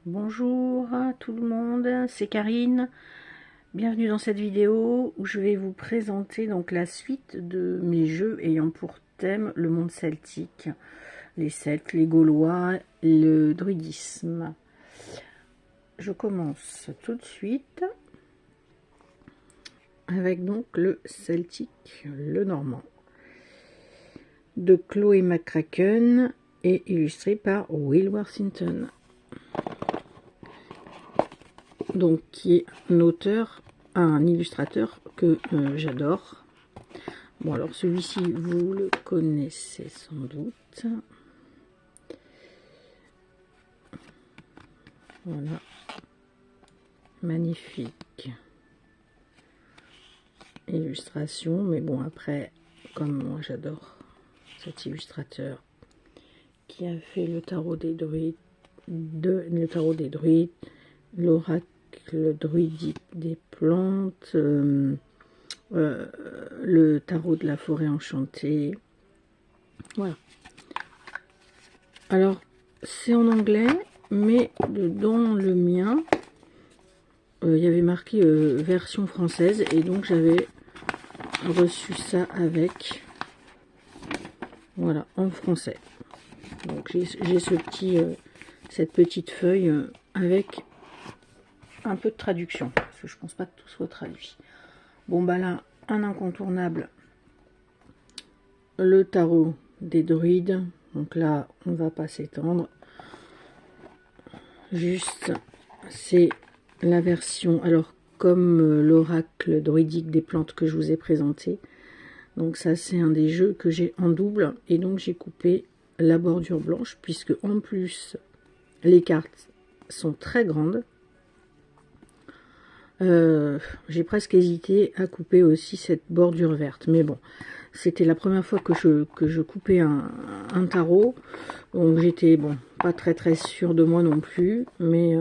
Bonjour à tout le monde, c'est Karine. Bienvenue dans cette vidéo où je vais vous présenter donc la suite de mes jeux ayant pour thème le monde celtique, les Celtes, les Gaulois, le druidisme. Je commence tout de suite avec donc le celtique, le normand, de Chloé McCracken et illustré par Will Worthington. Donc qui est un illustrateur que j'adore. Bon, alors celui-ci vous le connaissez sans doute. Voilà, magnifique illustration, mais bon, après, comme moi j'adore cet illustrateur qui a fait le tarot des druides, l'oracle druidique des plantes, le tarot de la forêt enchantée. Voilà. Alors, c'est en anglais, mais dans le mien, il y avait marqué version française, et donc j'avais reçu ça avec, voilà, en français. Donc j'ai cette petite feuille avec un peu de traduction, parce que je pense pas que tout soit traduit. Bon bah là, un incontournable, le tarot des druides. Donc là, on va pas s'étendre. Juste, c'est la version, alors comme l'oracle druidique des plantes que je vous ai présenté. Donc ça, c'est un des jeux que j'ai en double, et donc j'ai coupé la bordure blanche, puisque en plus, les cartes sont très grandes. J'ai presque hésité à couper aussi cette bordure verte, mais bon, c'était la première fois que je coupais un tarot, donc j'étais bon, pas très sûre de moi non plus, mais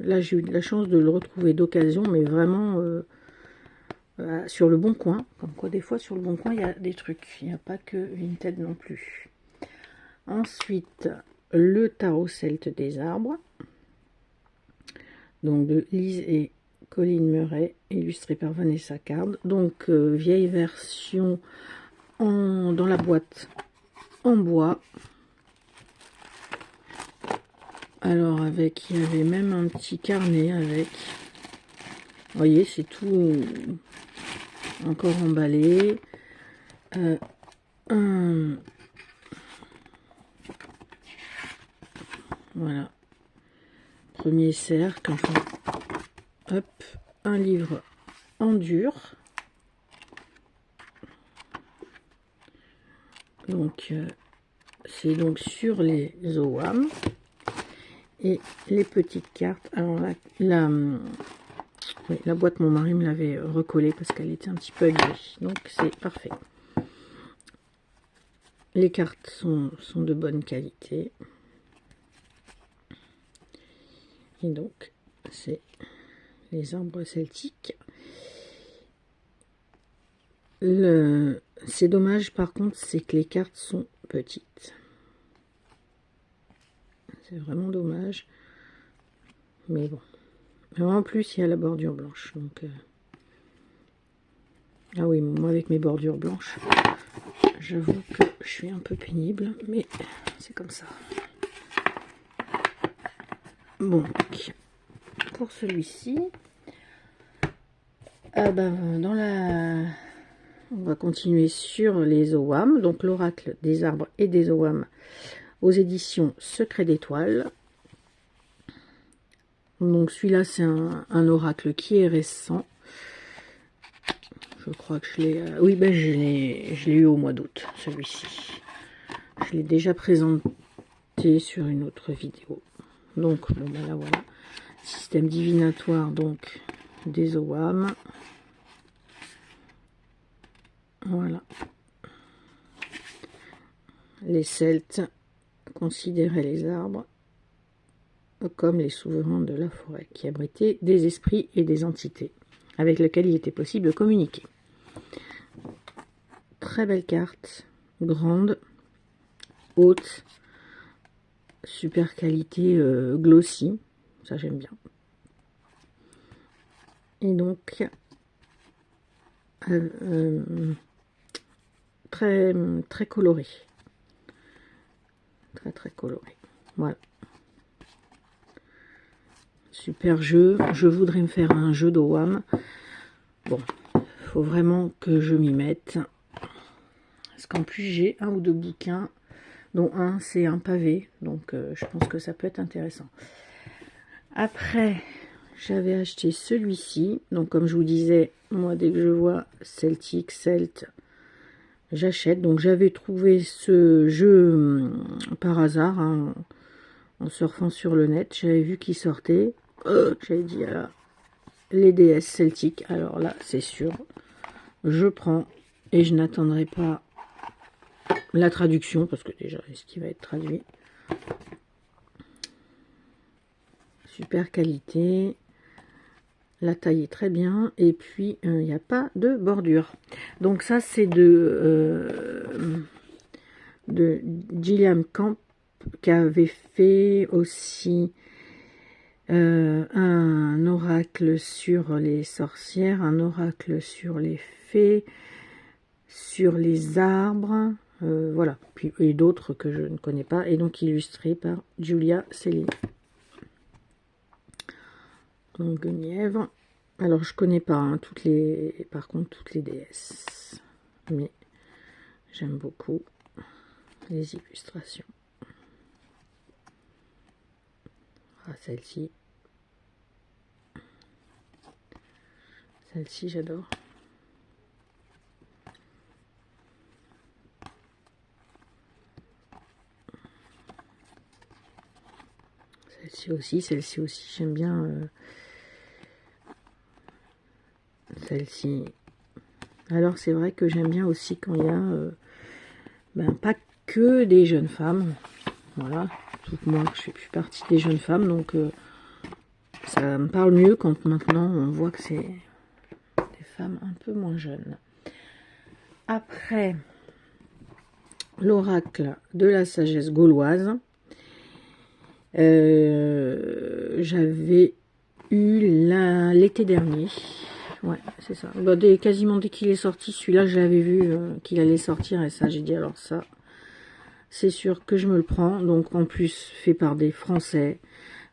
là j'ai eu de la chance de le retrouver d'occasion, mais vraiment sur le bon coin, comme quoi des fois sur le bon coin il y a des trucs, il n'y a pas que Vinted non plus. Ensuite, le tarot celte des arbres, donc de Lise et Colin Murray, illustré par Vanessa Card. Donc vieille version dans la boîte en bois. Alors avec, il y avait même un petit carnet avec. Vous voyez, c'est tout encore emballé. Voilà. Premier cercle, enfin, hop, un livre en dur. Donc, c'est donc sur les OWAM. Et les petites cartes. Alors, oui, la boîte, mon mari me l'avait recollée parce qu'elle était un petit peu abîmée. Donc, c'est parfait. Les cartes sont de bonne qualité. Et donc, c'est les arbres celtiques. C'est dommage, par contre, c'est que les cartes sont petites. C'est vraiment dommage. Mais bon. En plus, il y a la bordure blanche. Donc, ah oui, moi, avec mes bordures blanches, j'avoue que je suis un peu pénible, mais c'est comme ça. Bon, pour celui-ci, on va continuer sur les OWAM, donc l'oracle des arbres et des OWAM aux éditions Secret d'étoiles. Donc celui-là, c'est un oracle qui est récent. Je crois que je l'ai... oui, ben je l'ai eu au mois d'août, celui-ci. Je l'ai déjà présenté sur une autre vidéo. Donc, bon, ben là, voilà. Système divinatoire, donc, des OWAM. Voilà. Les Celtes considéraient les arbres comme les souverains de la forêt, qui abritaient des esprits et des entités, avec lesquels il était possible de communiquer. Très belle carte, grande, haute, super qualité glossy, ça j'aime bien. Et donc, très, très coloré. Très, très coloré. Voilà. Super jeu. Je voudrais me faire un jeu d'OWAM. Bon, faut vraiment que je m'y mette. Parce qu'en plus, j'ai un ou deux bouquins, dont un, c'est un pavé. Donc, je pense que ça peut être intéressant. Après, j'avais acheté celui-ci. Donc, comme je vous disais, moi, dès que je vois Celtic, Celt, j'achète. Donc, j'avais trouvé ce jeu par hasard, hein, en surfant sur le net. J'avais vu qu'il sortait. J'avais dit, alors, les DS Celtic. Alors là, c'est sûr, je prends et je n'attendrai pas la traduction, parce que déjà, est-ce qu'il va être traduit? Super qualité. La taille est très bien. Et puis, il n'y a pas de bordure. Donc ça, c'est de Gilliam Camp, qui avait fait aussi un oracle sur les sorcières, un oracle sur les fées, sur les arbres, voilà, puis et d'autres que je ne connais pas, et donc illustré par Julia Céline. Donc Guenièvre. Alors je connais pas hein, par contre toutes les déesses, mais j'aime beaucoup les illustrations. Ah, celle-ci. Celle-ci, j'adore. Celle-ci aussi, j'aime bien celle-ci. Alors c'est vrai que j'aime bien aussi quand il y a pas que des jeunes femmes. Voilà, toute moi je fais plus partie des jeunes femmes, donc ça me parle mieux quand maintenant on voit que c'est des femmes un peu moins jeunes. Après, l'oracle de la sagesse gauloise. J'avais eu l'été dernier. Ouais, c'est ça. Bah, quasiment dès qu'il est sorti, celui-là, j'avais vu qu'il allait sortir. Et ça, j'ai dit, alors ça, c'est sûr que je me le prends. Donc, en plus, fait par des Français.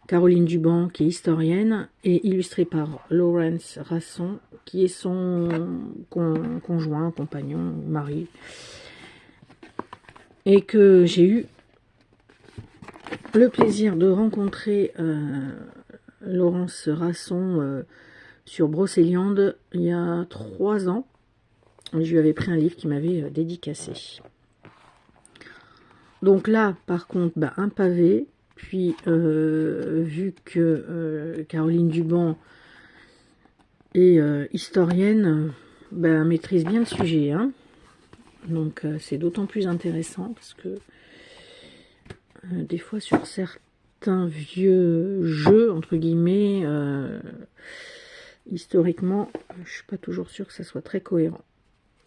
Caroline Duban, qui est historienne, et illustré par Laurence Rasson, qui est son conjoint, compagnon, mari. Et que j'ai eu le plaisir de rencontrer Laurence Rasson sur Brocéliande il y a 3 ans. Je lui avais pris un livre qui m'avait dédicacé. Donc là, par contre, un pavé. Puis, vu que Caroline Duban est historienne, maîtrise bien le sujet. Hein. Donc, c'est d'autant plus intéressant parce que des fois, sur certains vieux jeux, entre guillemets, historiquement, je suis pas toujours sûre que ça soit très cohérent.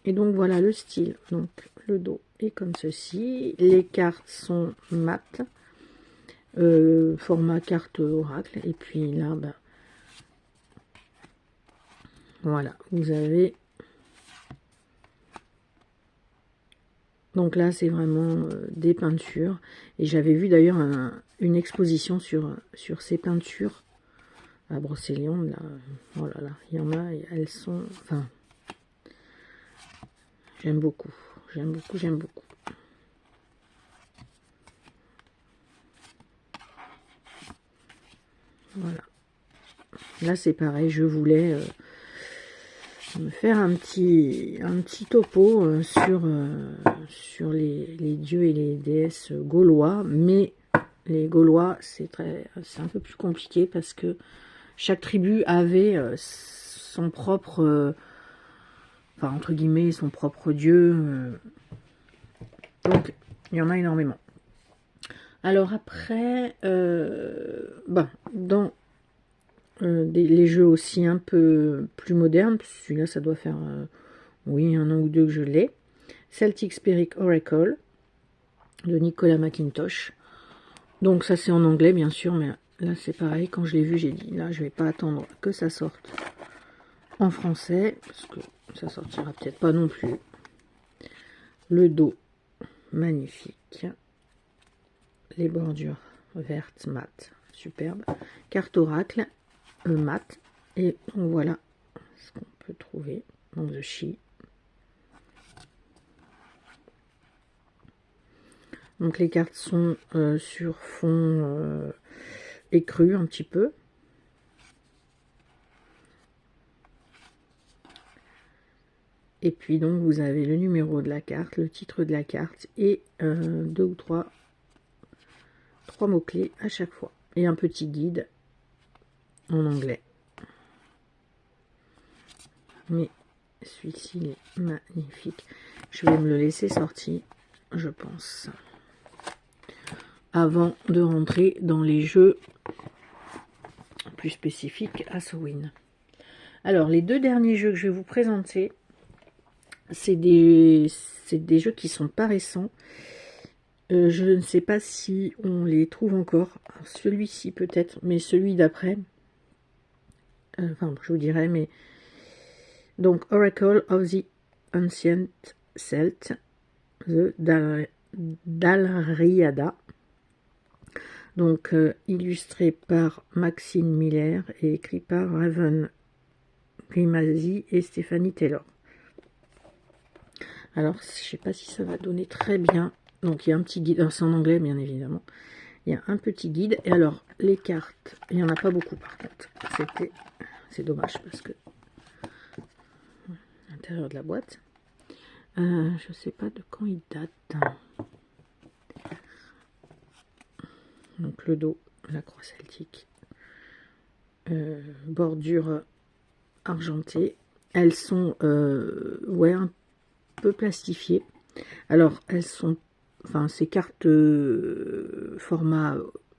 Et donc, voilà le style. Donc, le dos est comme ceci. Les cartes sont mates. Format carte oracle. Et puis là, voilà, vous avez... Donc là, c'est vraiment des peintures. Et j'avais vu d'ailleurs une exposition sur ces peintures à Brocéliande. Là. Oh là là, il y en a, elles sont... Enfin, j'aime beaucoup. J'aime beaucoup, j'aime beaucoup. Voilà. Là, c'est pareil, je voulais me faire un petit topo sur les dieux et les déesses gaulois, mais les Gaulois, c'est un peu plus compliqué parce que chaque tribu avait son propre, enfin entre guillemets, son propre dieu. Donc, il y en a énormément. Alors après, dans les jeux aussi un peu plus modernes, celui-là, ça doit faire, oui, 1 an ou 2 que je l'ai. Celtic Spirit Oracle, de Nicolas McIntosh. Donc ça, c'est en anglais, bien sûr, mais Là, c'est pareil, quand je l'ai vu, j'ai dit, là, je vais pas attendre que ça sorte en français, parce que ça sortira peut-être pas non plus. Le dos, magnifique. Les bordures vertes mat, superbe. Carte oracle mat. Et donc voilà ce qu'on peut trouver dans The She. Donc les cartes sont sur fond écru un petit peu. Et puis donc vous avez le numéro de la carte, le titre de la carte et deux ou trois mots-clés à chaque fois. Et un petit guide en anglais. Mais celui-ci il est magnifique. Je vais me le laisser sortir, je pense, avant de rentrer dans les jeux plus spécifiques à Samhain. Alors les deux derniers jeux que je vais vous présenter, c'est des jeux qui sont pas récents. Je ne sais pas si on les trouve encore. Celui-ci peut-être, mais celui d'après, enfin je vous dirai, mais donc Oracle of the Ancient Celt, The Dalriada, donc illustré par Maxine Miller et écrit par Raven Grimaldi et Stéphanie Taylor. Alors, je ne sais pas si ça va donner très bien. Donc, il y a un petit guide. Alors, c'est en anglais, bien évidemment. Il y a un petit guide. Et alors, les cartes, il n'y en a pas beaucoup, par contre. C'est dommage, parce que l'intérieur de la boîte. Je ne sais pas de quand il date. Donc, le dos, la croix celtique. Bordure argentée. Elles sont, ouais, un peu plastifiées. Alors, elles sont, enfin, ces cartes format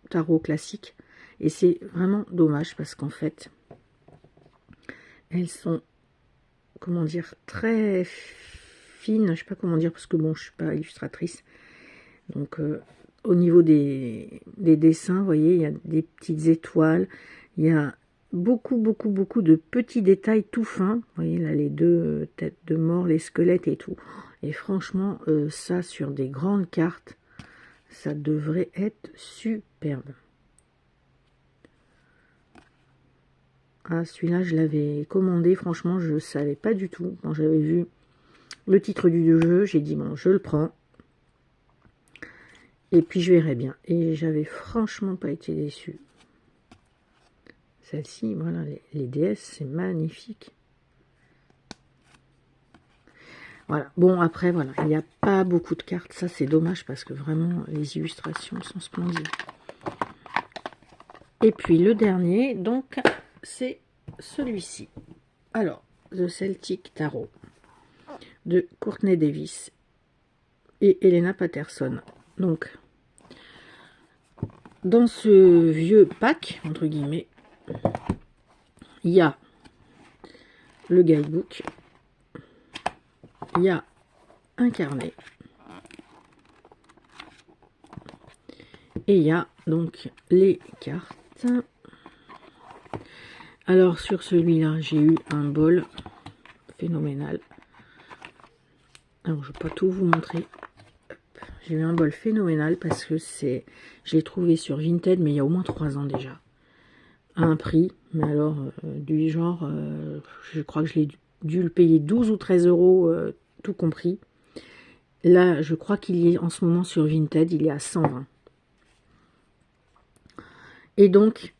tarot classique. Et c'est vraiment dommage parce qu'en fait, elles sont, comment dire, très fines. Je sais pas comment dire parce que bon, je suis pas illustratrice. Donc, au niveau des dessins, vous voyez, il y a des petites étoiles. Il y a beaucoup de petits détails tout fins. Vous voyez là, les deux têtes de mort, les squelettes et tout. Et franchement, ça sur des grandes cartes, ça devrait être superbe. Ah, celui-là, je l'avais commandé. Franchement, je ne savais pas du tout. Quand j'avais vu le titre du jeu, j'ai dit, bon, je le prends. Et puis, je verrai bien. Et j'avais franchement pas été déçue. Celle-ci, voilà, les déesses, c'est magnifique. Voilà. Bon, après, voilà, il n'y a pas beaucoup de cartes. Ça, c'est dommage parce que vraiment, les illustrations sont splendides. Et puis, le dernier, donc, c'est celui-ci. Alors, The Celtic Tarot de Courtney Davis et Helena Patterson. Donc, dans ce vieux pack, entre guillemets, il y a le guidebook, il y a un carnet, et il y a donc les cartes. Alors sur celui-là, j'ai eu un bol phénoménal. Alors je ne vais pas tout vous montrer. J'ai eu un bol phénoménal parce que je l'ai trouvé sur Vinted, mais il y a au moins 3 ans déjà. À un prix, mais alors du genre, je crois que je l'ai dû le payer 12 ou 13 euros, tout compris. Là, je crois qu'il y est en ce moment sur Vinted, il est à 120. Et donc,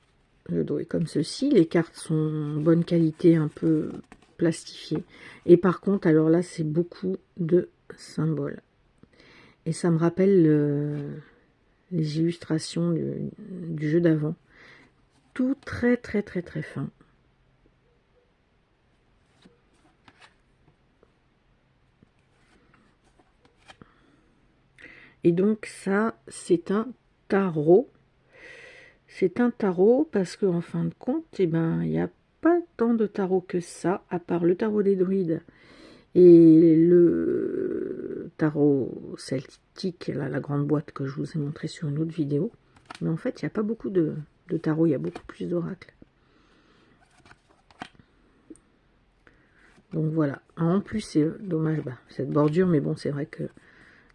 le dos est comme ceci. Les cartes sont bonne qualité, un peu plastifiées. Et par contre, alors là, c'est beaucoup de symboles. Et ça me rappelle les illustrations du jeu d'avant. Tout très fin. Et donc ça, c'est un tarot. C'est un tarot parce qu'en fin de compte, eh ben, il n'y a pas tant de tarot que ça, à part le tarot des druides et le tarot celtique, là, la grande boîte que je vous ai montré sur une autre vidéo. Mais en fait, il n'y a pas beaucoup de Le tarot, il y a beaucoup plus d'oracles. Donc voilà. En plus, c'est dommage, cette bordure, mais bon, c'est vrai que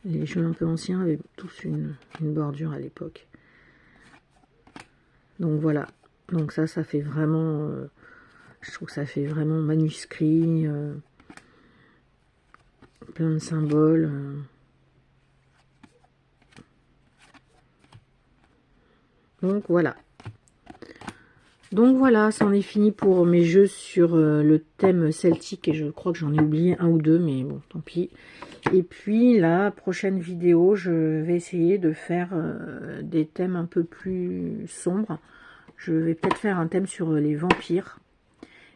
les jeux un peu anciens avaient tous une bordure à l'époque. Donc voilà. Donc ça fait vraiment... je trouve que ça fait vraiment manuscrit. Plein de symboles. Donc voilà. Donc voilà, ça en est fini pour mes jeux sur le thème celtique. Et je crois que j'en ai oublié un ou deux, mais bon, tant pis. Et puis la prochaine vidéo, je vais essayer de faire des thèmes un peu plus sombres. Je vais peut-être faire un thème sur les vampires.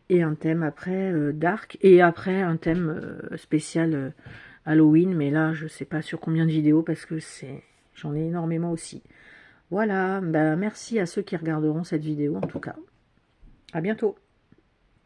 Et un thème après dark. Et après un thème spécial Halloween. Mais là, je sais pas sur combien de vidéos parce que j'en ai énormément aussi. Voilà, merci à ceux qui regarderont cette vidéo en tout cas. À bientôt.